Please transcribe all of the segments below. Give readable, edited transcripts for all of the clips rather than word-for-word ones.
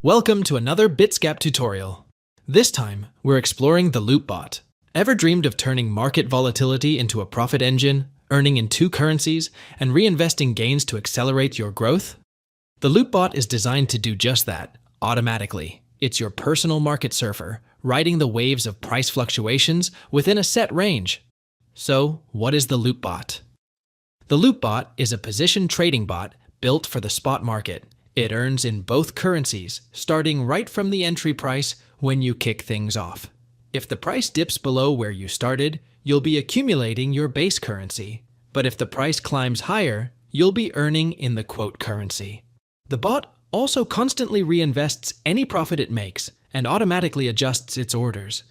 Welcome to another Bitsgap tutorial. This time, we're exploring the Loopbot. Ever dreamed of turning market volatility into a profit engine, earning in two currencies, and reinvesting gains to accelerate your growth? The Loopbot is designed to do just that, automatically. It's your personal market surfer, riding the waves of price fluctuations within a set range. So, what is the Loopbot? The Loopbot is a position trading bot built for the spot market. It earns in both currencies, starting right from the entry price when you kick things off. If the price dips below where you started, you'll be accumulating your base currency. But if the price climbs higher, you'll be earning in the quote currency. The bot also constantly reinvests any profit it makes and automatically adjusts its orders.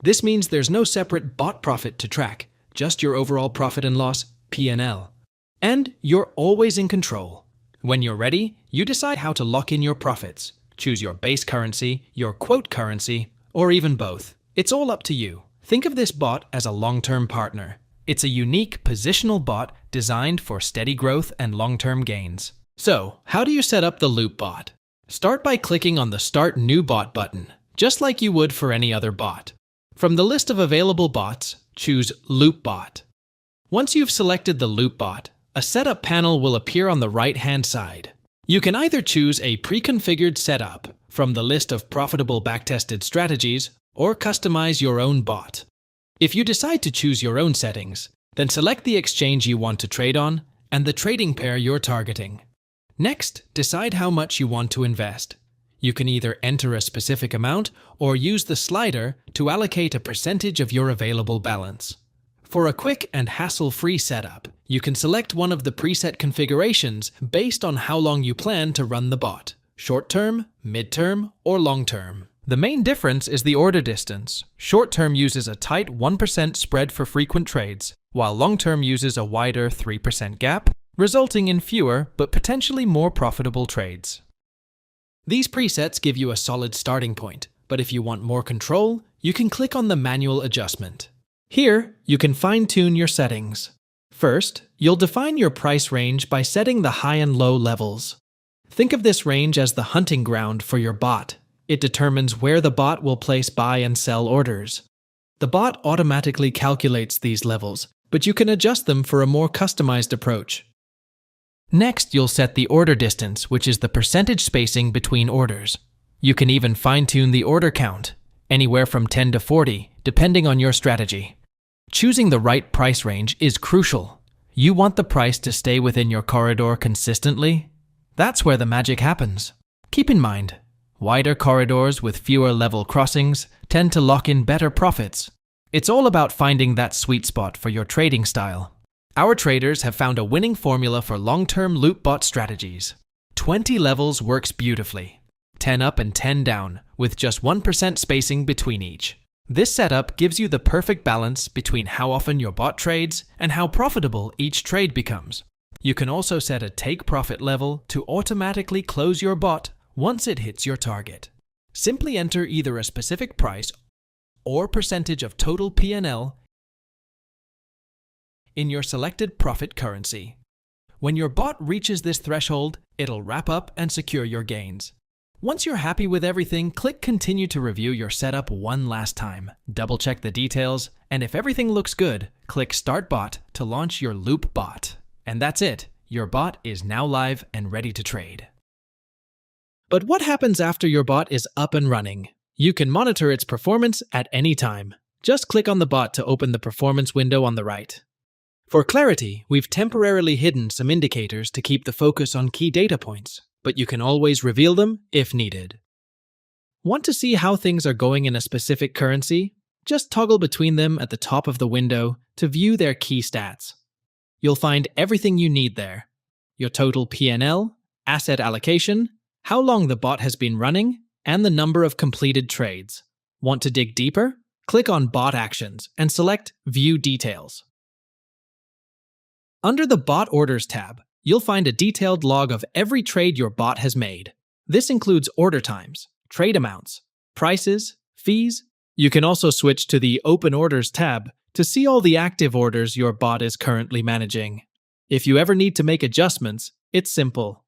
This means there's no separate bot profit to track, just your overall profit and loss, P&L. And you're always in control. When you're ready, you decide how to lock in your profits. Choose your base currency, your quote currency, or even both. It's all up to you. Think of this bot as a long-term partner. It's a unique positional bot designed for steady growth and long-term gains. So, how do you set up the Loopbot? Start by clicking on the Start New Bot button, just like you would for any other bot. From the list of available bots, choose Loopbot. Once you've selected the Loopbot, a setup panel will appear on the right-hand side. You can either choose a pre-configured setup from the list of profitable backtested strategies or customize your own bot. If you decide to choose your own settings, then select the exchange you want to trade on and the trading pair you're targeting. Next, decide how much you want to invest. You can either enter a specific amount or use the slider to allocate a percentage of your available balance. For a quick and hassle-free setup, you can select one of the preset configurations based on how long you plan to run the bot: short-term, mid-term, or long-term. The main difference is the order distance. Short-term uses a tight 1% spread for frequent trades, while long-term uses a wider 3% gap, resulting in fewer but potentially more profitable trades. These presets give you a solid starting point, but if you want more control, you can click on the manual adjustment. Here, you can fine-tune your settings. First, you'll define your price range by setting the high and low levels. Think of this range as the hunting ground for your bot. It determines where the bot will place buy and sell orders. The bot automatically calculates these levels, but you can adjust them for a more customized approach. Next, you'll set the order distance, which is the percentage spacing between orders. You can even fine-tune the order count, anywhere from 10 to 40, depending on your strategy. Choosing the right price range is crucial. You want the price to stay within your corridor consistently. That's where the magic happens. Keep in mind, wider corridors with fewer level crossings tend to lock in better profits. It's all about finding that sweet spot for your trading style. Our traders have found a winning formula for long-term Loopbot strategies. 20 levels works beautifully. 10 up and 10 down, with just 1% spacing between each. This setup gives you the perfect balance between how often your bot trades and how profitable each trade becomes. You can also set a take profit level to automatically close your bot once it hits your target. Simply enter either a specific price or percentage of total P&L in your selected profit currency. When your bot reaches this threshold, it'll wrap up and secure your gains. Once you're happy with everything, click Continue to review your setup one last time. Double-check the details, and if everything looks good, click Start Bot to launch your Loopbot. And that's it. Your bot is now live and ready to trade. But what happens after your bot is up and running? You can monitor its performance at any time. Just click on the bot to open the performance window on the right. For clarity, we've temporarily hidden some indicators to keep the focus on key data points, but you can always reveal them if needed. Want to see how things are going in a specific currency? Just toggle between them at the top of the window to view their key stats. You'll find everything you need there: your total P&L, asset allocation, how long the bot has been running, and the number of completed trades. Want to dig deeper? Click on Bot Actions and select View Details. Under the Bot Orders tab, you'll find a detailed log of every trade your bot has made. This includes order times, trade amounts, prices, fees. You can also switch to the Open Orders tab to see all the active orders your bot is currently managing. If you ever need to make adjustments, it's simple.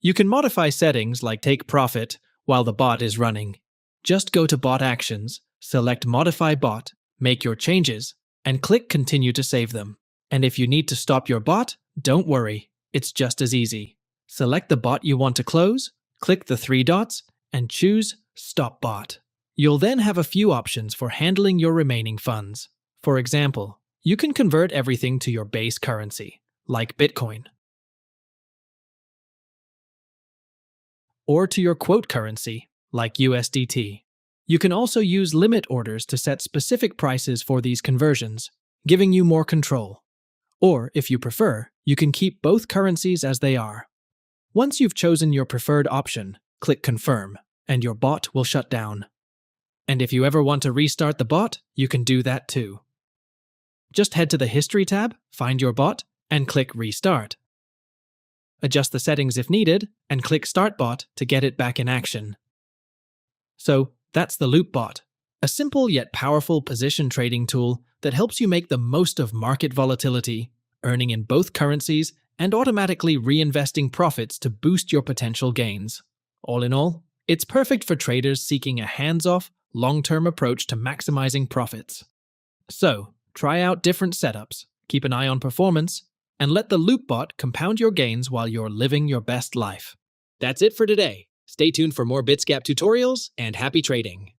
You can modify settings like take profit while the bot is running. Just go to Bot Actions, select Modify Bot, make your changes, and click Continue to save them. And if you need to stop your bot, don't worry, it's just as easy. Select the bot you want to close, click the 3 dots, and choose Stop Bot. You'll then have a few options for handling your remaining funds. For example, you can convert everything to your base currency, like Bitcoin, or to your quote currency, like USDT. You can also use limit orders to set specific prices for these conversions, giving you more control. Or, if you prefer, you can keep both currencies as they are. Once you've chosen your preferred option, click Confirm, and your bot will shut down. And if you ever want to restart the bot, you can do that too. Just head to the History tab, find your bot, and click Restart. Adjust the settings if needed, and click Start Bot to get it back in action. So, that's the Loopbot, a simple yet powerful position trading tool that helps you make the most of market volatility, earning in both currencies and automatically reinvesting profits to boost your potential gains. All in all, it's perfect for traders seeking a hands-off, long-term approach to maximizing profits. So, try out different setups, keep an eye on performance, and let the Loopbot compound your gains while you're living your best life. That's it for today. Stay tuned for more Bitsgap tutorials and happy trading.